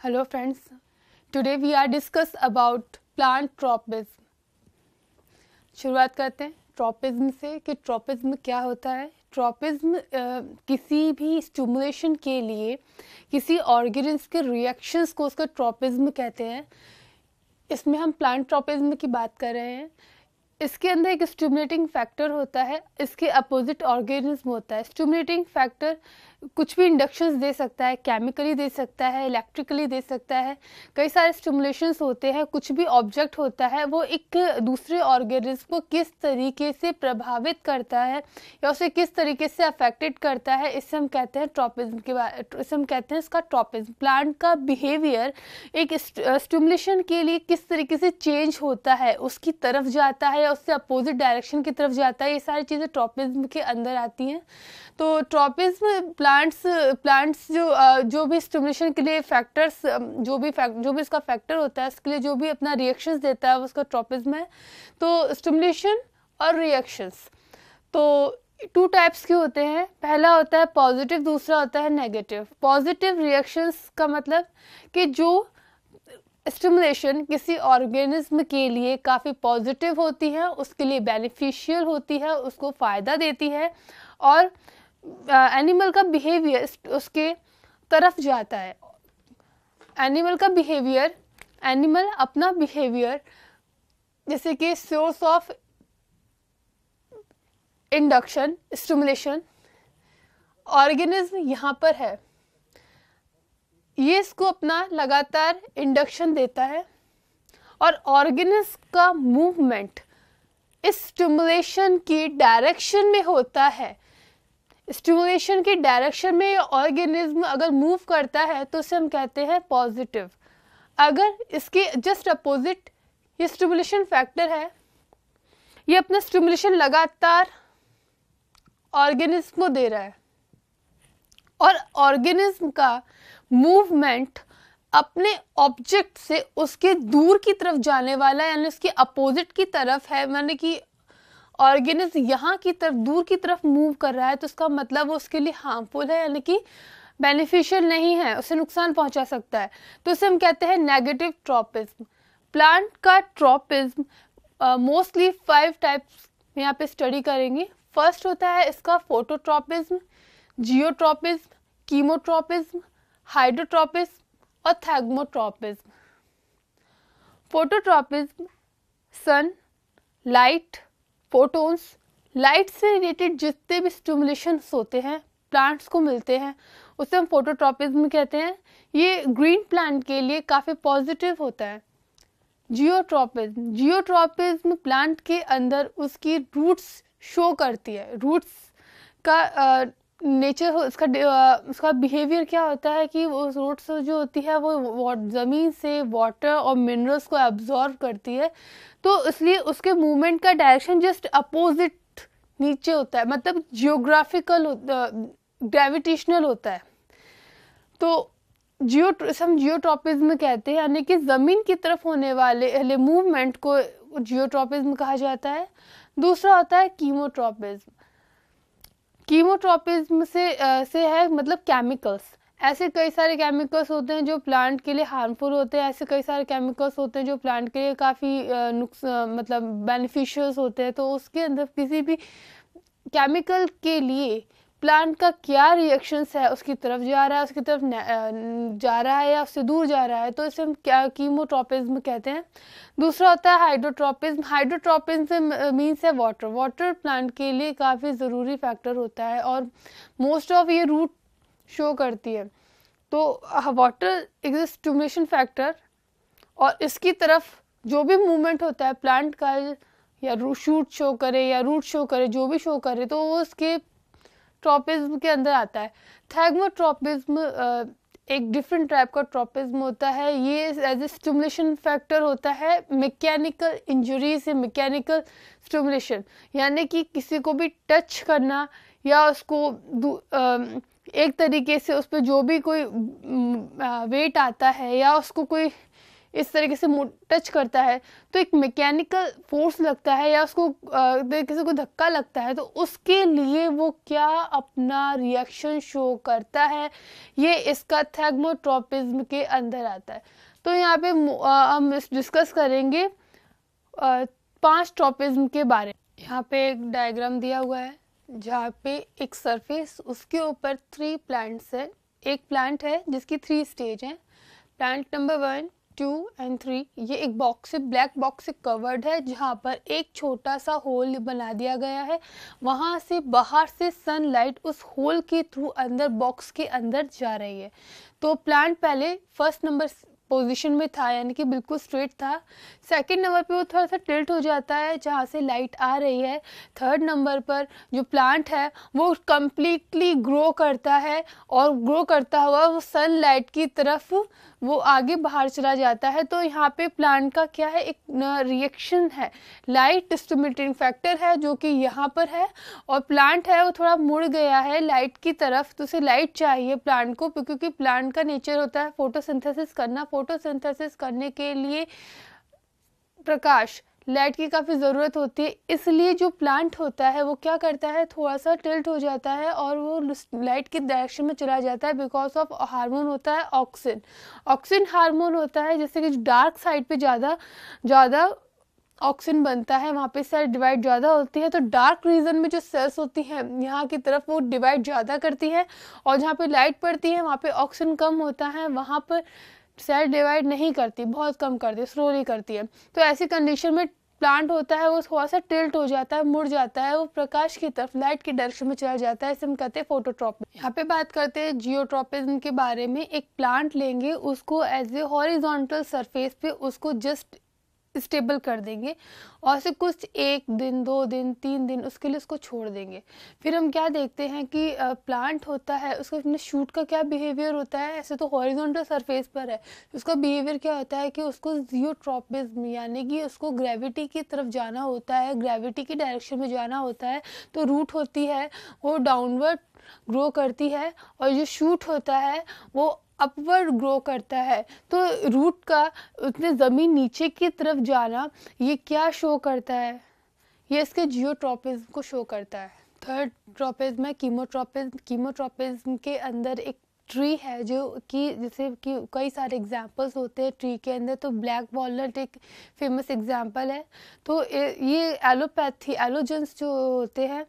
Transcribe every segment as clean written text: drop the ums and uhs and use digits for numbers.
Hello friends, today we are discuss about plant tropism. शुरुआत करते हैं ट्रॉपिज्म से कि ट्रॉपिज्म क्या होता है। ट्रॉपिज्म किसी भी स्टिमुलेशन के लिए किसी ऑर्गेनिज्म के रिएक्शंस को उसका ट्रॉपिज्म कहते हैं। इसमें हम प्लांट ट्रॉपिज्म की बात कर रहे हैं। इसके अंदर एक स्टिमुलेटिंग फैक्टर होता है, इसके अपोजिट ऑर्गेनिज्म होता है। स्टिमुलेटिंग फैक्टर कुछ भी इंडक्शंस दे सकता है, केमिकली दे सकता है, इलेक्ट्रिकली दे सकता है। कई सारे स्टिमुलेशंस होते हैं। कुछ भी ऑब्जेक्ट होता है वो एक दूसरे ऑर्गेनिज्म को किस तरीके से प्रभावित करता है या उसे किस तरीके से अफेक्टेड करता है, इससे हम कहते हैं ट्रॉपिज्म के बारे, इससे हम कहते हैं इसका ट्रॉपिज्म। प्लांट का बिहेवियर एक स्टिमुलेशन के लिए किस तरीके से चेंज होता है, उसकी तरफ जाता है या उससे अपोजिट डायरेक्शन की तरफ जाता है, ये सारी चीज़ें ट्रॉपिज्म के अंदर आती हैं। तो ट्रॉपिज्म प्लांट्स जो भी स्टिमुलेशन के लिए फैक्टर्स जो भी इसका फैक्टर होता है, इसके लिए जो भी अपना रिएक्शंस देता है वो उसका ट्रॉपिज्म है। तो स्टिमुलेशन और रिएक्शंस तो टू टाइप्स के होते हैं। पहला होता है पॉजिटिव, दूसरा होता है नेगेटिव। पॉजिटिव रिएक्शंस का मतलब कि जो स्टिमुलेशन किसी ऑर्गेनिज्म के लिए काफ़ी पॉजिटिव होती है, उसके लिए बेनिफिशियल होती है, उसको फ़ायदा देती है और एनिमल का बिहेवियर उसके तरफ जाता है। एनिमल अपना बिहेवियर जैसे कि source of induction stimulation organism यहाँ पर है, ये इसको अपना लगातार इंडक्शन देता है और ऑर्गेनिज्म का मूवमेंट इस स्टिमुलेशन की डायरेक्शन में होता है। स्टिमुलेशन की डायरेक्शन में ऑर्गेनिज्म अगर मूव करता है तो उसे हम कहते हैं पॉजिटिव। अगर इसके जस्ट अपोजिट ये स्टिमुलेशन फैक्टर है, ये अपना स्टिमुलेशन लगातार ऑर्गेनिज्म को दे रहा है और ऑर्गेनिज्म का मूवमेंट अपने ऑब्जेक्ट से उसके दूर की तरफ जाने वाला है, यानी उसके अपोजिट की तरफ है। माने कि ऑर्गेनिज्म यहाँ की तरफ दूर की तरफ मूव कर रहा है तो उसका मतलब वो उसके लिए हार्मफुल है, यानी कि बेनिफिशियल नहीं है, उसे नुकसान पहुंचा सकता है। तो इसे हम कहते हैं नेगेटिव ट्रॉपिज्म। प्लांट का ट्रॉपिज्म मोस्टली 5 टाइप्स में यहाँ पे स्टडी करेंगे। फर्स्ट होता है इसका फोटोट्रॉपिज्म, जियोट्रॉपिज्म, कीमोट्रॉपिज्म, हाइड्रोट्रॉपिज्म और थैग्मोट्रॉपिज्म। फोटोट्रॉपिज्म सन, लाइट, फोटोन्स, लाइट से रिलेटेड जितने भी स्टिमुलेशंस होते हैं प्लांट्स को मिलते हैं उसे हम फोटोट्रॉपिज्म कहते हैं। ये ग्रीन प्लांट के लिए काफ़ी पॉजिटिव होता है। जियोट्रॉपिज्म प्लांट के अंदर उसकी रूट्स शो करती है। रूट्स का नेचर उसका बिहेवियर क्या होता है कि वो रूट्स जो होती है वो ज़मीन से वाटर और मिनरल्स को एब्जॉर्व करती है, तो इसलिए उसके मूवमेंट का डायरेक्शन जस्ट अपोजिट नीचे होता है, मतलब जियोग्राफिकल ग्रेविटेशनल होता है। तो हम जियोट्रॉपिज्म कहते हैं, यानी कि ज़मीन की तरफ होने वाले मूवमेंट को जियोट्रॉपिज्म कहा जाता है। दूसरा होता है कीमोट्रॉपिज्म। कीमोट्रॉपिज्म से है मतलब केमिकल्स। ऐसे कई सारे केमिकल्स होते हैं जो प्लांट के लिए हार्मफुल होते हैं, ऐसे कई सारे केमिकल्स होते हैं जो प्लांट के लिए काफ़ी मतलब बेनिफिशियल्स होते हैं। तो उसके अंदर किसी भी केमिकल के लिए प्लांट का क्या रिएक्शंस है, उसकी तरफ जा रहा है, उसकी तरफ जा रहा है या उससे दूर जा रहा है, तो इसे हम क्या कीमोट्रॉपिज्म कहते हैं। दूसरा होता है हाइड्रोट्रॉपिज्म। हाइड्रोट्रॉपिज्म मीन्स है वाटर। वाटर प्लांट के लिए काफ़ी ज़रूरी फैक्टर होता है और मोस्ट ऑफ ये रूट शो करती है। तो water is a stimulation factor और इसकी तरफ जो भी मूवमेंट होता है प्लांट का, या शूट शो करे या रूट शो करे, जो भी शो करे, तो वो उसके ट्रॉपिज्म के अंदर आता है। थैग्मोट्रॉपिज्म एक डिफरेंट टाइप का ट्रॉपिज्म होता है। ये एज ए स्टिमुलेशन फैक्टर होता है मैकेनिकल इंजरी से, मैकेनिकल स्टिमुलेशन, यानी कि किसी को भी टच करना या उसको एक तरीके से उस पर जो भी कोई वेट आता है या उसको कोई इस तरीके से टच करता है तो एक मैकेनिकल फोर्स लगता है या उसको किसी को धक्का लगता है, तो उसके लिए वो क्या अपना रिएक्शन शो करता है, ये इसका थैग्मोट्रोपिज्म के अंदर आता है। तो यहाँ पे हम डिस्कस करेंगे 5 ट्रोपिज्म के बारे में। यहाँ पे एक डायग्राम दिया हुआ है जहाँ पे एक सरफेस, उसके ऊपर 3 प्लांट्स है। एक प्लांट है जिसकी 3 स्टेज हैं, प्लांट नंबर 1, 2 एंड 3। ये एक बॉक्स से, ब्लैक बॉक्स से कवर्ड है जहाँ पर एक छोटा सा होल बना दिया गया है। वहाँ से बाहर से सनलाइट उस होल के थ्रू अंदर बॉक्स के अंदर जा रही है। तो प्लांट पहले फर्स्ट नंबर पोजीशन में था, यानी कि बिल्कुल स्ट्रेट था। सेकंड नंबर पे वो थोड़ा सा टिल्ट हो जाता है जहाँ से लाइट आ रही है। थर्ड नंबर पर जो प्लांट है वो कम्प्लीटली ग्रो करता है और ग्रो करता हुआ वो सनलाइट की तरफ वो आगे बाहर चला जाता है। तो यहाँ पे प्लांट का क्या है, एक रिएक्शन है, लाइट स्टिमुलेटिंग फैक्टर है जो कि यहाँ पर है, और प्लांट है वो थोड़ा मुड़ गया है लाइट की तरफ। तो उसे लाइट चाहिए प्लांट को, क्योंकि प्लांट का नेचर होता है फोटोसिंथेसिस करना। फोटोसिंथेसिस करने के लिए प्रकाश, लाइट की काफ़ी ज़रूरत होती है, इसलिए जो प्लांट होता है वो क्या करता है, थोड़ा सा टिल्ट हो जाता है और वो लाइट की डायरेक्शन में चला जाता है बिकॉज ऑफ हार्मोन होता है ऑक्सिन। ऑक्सिन हार्मोन होता है जिससे कि डार्क साइड पे ज़्यादा ऑक्सिन बनता है, वहाँ पे सेल डिवाइड ज़्यादा होती है। तो डार्क रीजन में जो सेल्स होती हैं यहाँ की तरफ वो डिवाइड ज़्यादा करती है, और जहाँ पे लाइट पड़ती है वहाँ पे ऑक्सिन कम होता है, वहाँ पर सेल डिवाइड नहीं करती, बहुत कम करती है, स्लोली करती है। तो ऐसी कंडीशन में प्लांट होता है वो थोड़ा सा टिल्ट हो जाता है, मुड़ जाता है, वो प्रकाश की तरफ, लाइट की डायरेक्शन में चला जाता है। इसे हम कहते हैं फोटोट्रोपिज्म। यहाँ पे बात करते हैं जियोट्रोपिज्म के बारे में। एक प्लांट लेंगे, उसको एज ए हॉरिजॉन्टल सरफेस पे उसको जस्ट स्टेबल कर देंगे और से कुछ 1 दिन 2 दिन 3 दिन उसके लिए उसको छोड़ देंगे। फिर हम क्या देखते हैं कि प्लांट होता है उसका अपने शूट का क्या बिहेवियर होता है। ऐसे तो हॉरिजॉन्टल सरफेस पर है, उसका बिहेवियर क्या होता है कि उसको जियोट्रोपिज्म यानी कि उसको ग्रेविटी की तरफ जाना होता है, ग्रेविटी की डायरेक्शन में जाना होता है। तो रूट होती है वो डाउनवर्ड ग्रो करती है और जो शूट होता है वो अपवर्ड ग्रो करता है। तो रूट का उतने ज़मीन नीचे की तरफ जाना ये क्या शो करता है, ये इसके जियोट्रोपिज्म को शो करता है। थर्ड ट्रोपिज्म है कीमोट्रोपिज्म। कीमोट्रोपिज्म के अंदर एक ट्री है जो कि जैसे कि कई सारे एग्जांपल्स होते हैं ट्री के अंदर, तो ब्लैक वॉलनट एक फेमस एग्जांपल है। तो ये एलोजेंस जो होते हैं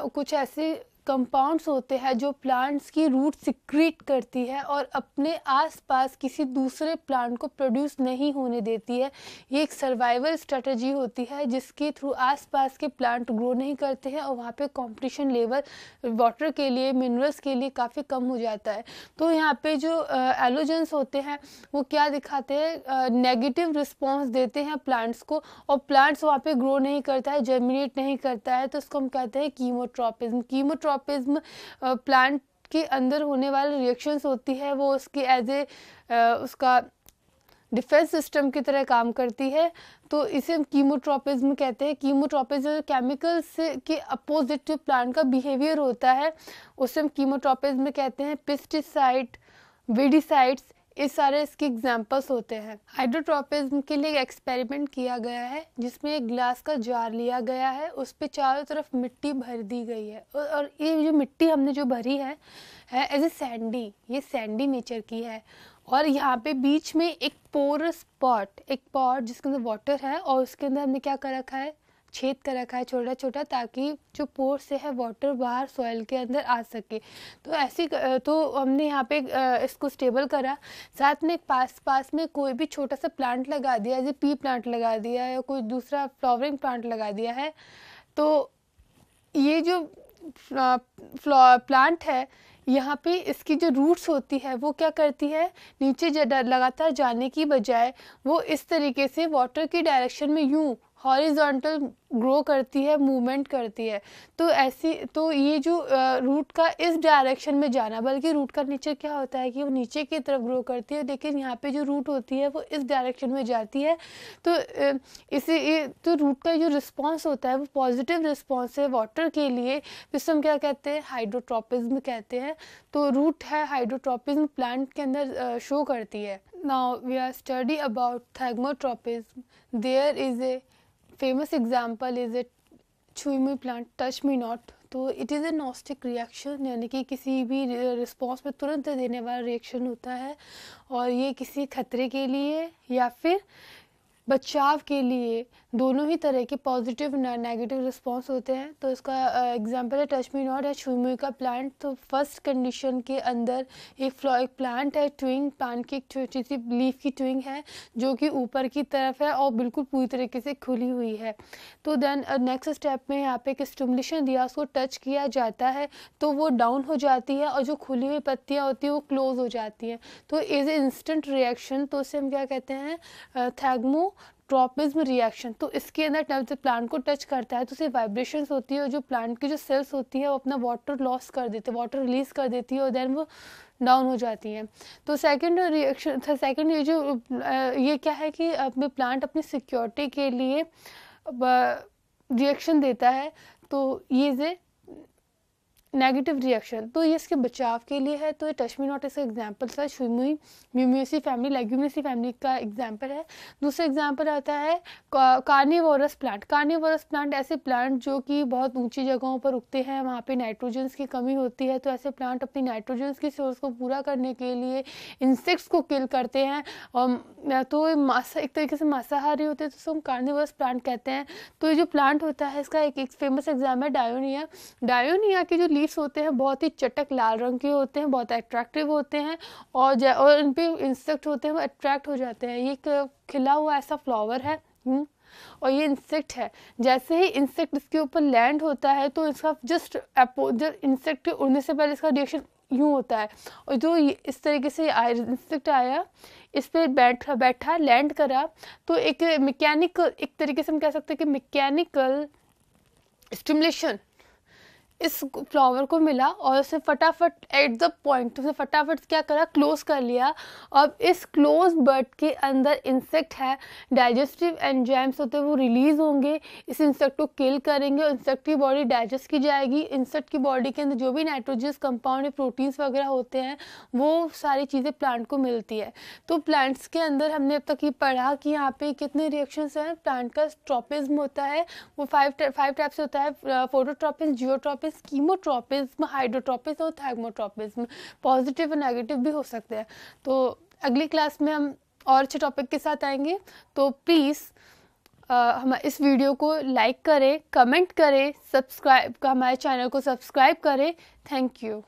कुछ ऐसे कंपाउंड्स होते हैं जो प्लांट्स की रूट सिक्रीट करती है और अपने आसपास किसी दूसरे प्लांट को प्रोड्यूस नहीं होने देती है। ये एक सर्वाइवल स्ट्रेटजी होती है जिसके थ्रू आसपास के प्लांट ग्रो नहीं करते हैं और वहाँ पे कंपटीशन लेवल वाटर के लिए, मिनरल्स के लिए काफ़ी कम हो जाता है। तो यहाँ पे जो एलोजेंस होते हैं वो क्या दिखाते हैं, नेगेटिव रिस्पॉन्स देते हैं प्लांट्स को, और प्लांट्स वहाँ पे ग्रो नहीं करता है, जर्मिनेट नहीं करता है। तो उसको हम कहते हैं कीमोट्रोपिज्म। कीमोट्रोपिज्म प्लांट के अंदर होने वाले रिएक्शंस होती है, वो उसकी एज ए उसका डिफेंस सिस्टम की तरह काम करती है। तो इसे हम कीमोट्रोपिज्म कहते हैं। कीमोट्रोपिज्म केमिकल से के अपोजिट जो प्लांट का बिहेवियर होता है उसे हम कीमोट्रोपिज्म कहते हैं। पेस्टिसाइड, वीडिसाइड्स, इस सारे इसके एग्जाम्पल्स होते हैं। हाइड्रोट्रोपिज्म के लिए एक किया गया है जिसमें एक ग्लास का जार लिया गया है, उस पे चारों तरफ मिट्टी भर दी गई है और ये जो मिट्टी हमने जो भरी है एज ए सैंडी, ये सैंडी नेचर की है। और यहाँ पे बीच में एक पोरस पॉट, एक पॉट जिसके अंदर वाटर है और उसके अंदर हमने क्या कर रखा है, छेद कर रखा है छोटा छोटा, ताकि जो पोर से है वाटर बाहर सॉइल के अंदर आ सके। तो ऐसी तो हमने यहाँ पे इसको स्टेबल करा, साथ में पास में कोई भी छोटा सा प्लांट लगा दिया, जैसे पी प्लांट लगा दिया या कोई दूसरा फ्लावरिंग प्लांट लगा दिया है। तो ये जो प्लांट है यहाँ पे इसकी जो रूट्स होती है वो क्या करती है, नीचे लगातार जाने की बजाय वो इस तरीके से वाटर की डायरेक्शन में यूं हॉरिजॉन्टल ग्रो करती है, मूवमेंट करती है। तो ये जो रूट का इस डायरेक्शन में जाना, बल्कि रूट का नेचर क्या होता है कि वो नीचे की तरफ ग्रो करती है, लेकिन यहाँ पे जो रूट होती है वो इस डायरेक्शन में जाती है। तो तो रूट का जो रिस्पॉन्स होता है वो पॉजिटिव रिस्पॉन्स है वाटर के लिए, जिससे हम क्या कहते हैं, हाइड्रोट्रोपिज्म कहते हैं। तो रूट है हाइड्रोट्रोपिज्म प्लांट के अंदर शो करती है। Now we are study about thagmotropism. There is a famous example is a चुई प्लांट टच मी नॉट. तो it is a nastic reaction, यानी कि किसी भी रिस्पॉन्स में तुरंत देने वाला रिएक्शन होता है, और ये किसी खतरे के लिए या फिर बचाव के लिए, दोनों ही तरह के पॉजिटिव नेगेटिव रिस्पॉन्स होते हैं. तो इसका एग्जांपल है टच मी नॉट या छुई का प्लांट. तो फर्स्ट कंडीशन के अंदर एक प्लांट है, ट्विंग प्लांट की एक छोटी सी लीफ की ट्विंग है जो कि ऊपर की तरफ है और बिल्कुल पूरी तरीके से खुली हुई है. तो देन नेक्स्ट स्टेप में यहाँ पे एक स्टिमुलेशन दिया, उसको टच किया जाता है तो वो डाउन हो जाती है और जो खुली हुई पत्तियाँ होती हैं वो क्लोज हो जाती हैं. तो इज ए इंस्टेंट रिएक्शन. तो इसे हम क्या कहते हैं, थैग्मोट्रोपिज्म रिएक्शन. तो इसके अंदर जब प्लांट को टच करता है तो उससे वाइब्रेशंस होती है और जो प्लांट की जो सेल्स होती है वो अपना वाटर लॉस कर देते हैं, वाटर रिलीज कर देती है और देन वो डाउन हो जाती हैं. तो सेकंड रिएक्शन, सेकंड ये जो ये क्या है कि अपने प्लांट अपनी सिक्योरिटी के लिए रिएक्शन देता है. तो ये जे नेगेटिव रिएक्शन, तो ये इसके बचाव के लिए है. तो ये टच मी नॉट इसका एग्जाम्पल था, छुई म्यूमेसी फैमिली, लेग्यूमेसी फैमिली का एग्जाम्पल है. दूसरा एग्जाम्पल आता है कार्निवोरस प्लांट. कार्निवोरस प्लांट ऐसे प्लांट जो कि बहुत ऊंची जगहों पर उगते हैं, वहाँ पे नाइट्रोजन्स की कमी होती है. तो ऐसे प्लांट अपनी नाइट्रोजन्स की सोर्स को पूरा करने के लिए इंसेक्ट्स को किल करते हैं. तो एक तरीके से मांसाहारी होते हैं, तो उसको हम कार्निवोरस प्लांट कहते हैं. तो ये जो प्लांट होता है इसका एक फेमस एग्जाम्पल है डायोनिया. डायोनिया के जो लीव्स होते हैं बहुत ही चटक लाल रंग के होते हैं, बहुत अट्रैक्टिव होते हैं, और इन पे इंसेक्ट होते हैं वो अट्रैक्ट हो जाते हैं. ये एक खिला हुआ ऐसा फ्लावर है और ये इंसेक्ट है. जैसे ही इंसेक्ट इसके ऊपर लैंड होता है तो इसका जस्ट इंसेक्ट के उड़ने से पहले इसका रिएक्शन यूँ होता है, और जो इस तरीके से इंसेक्ट आया, इस पर बैठा लैंड करा, तो एक मैकेनिकल, एक तरीके से हम कह सकते हैं कि मैकेनिकल स्टिमुलेशन इस फ्लावर को मिला और उसे फटाफट एट द पॉइंट उसे फटाफट क्या करा, क्लोज कर लिया. अब इस क्लोज बड के अंदर इंसेक्ट है, डाइजेस्टिव एंजाइम्स होते हैं वो रिलीज होंगे, इस इंसेक्ट को किल करेंगे और इंसेक्ट की बॉडी डाइजेस्ट की जाएगी. इंसेक्ट की बॉडी के अंदर जो भी नाइट्रोजनस कंपाउंड या प्रोटीन्स वगैरह होते हैं वो सारी चीज़ें प्लांट को मिलती है. तो प्लांट्स के अंदर हमने अब तक ये पढ़ा कि यहाँ पे कितने रिएक्शंस हैं. प्लांट का ट्रोपिज्म होता है वो फाइव टाइप से होता है, फोटोट्रोपिज्म, जियोट्रोपिज्म, कीमोट्रोपिज्म, हाइड्रोट्रोपिज्म और थैग्मोट्रोपिज्म. पॉजिटिव और नेगेटिव भी हो सकते हैं. तो अगली क्लास में हम और अच्छे टॉपिक के साथ आएंगे. तो प्लीज़ हम इस वीडियो को लाइक करें, कमेंट करें, सब्सक्राइब, हमारे चैनल को सब्सक्राइब करें. Thank you.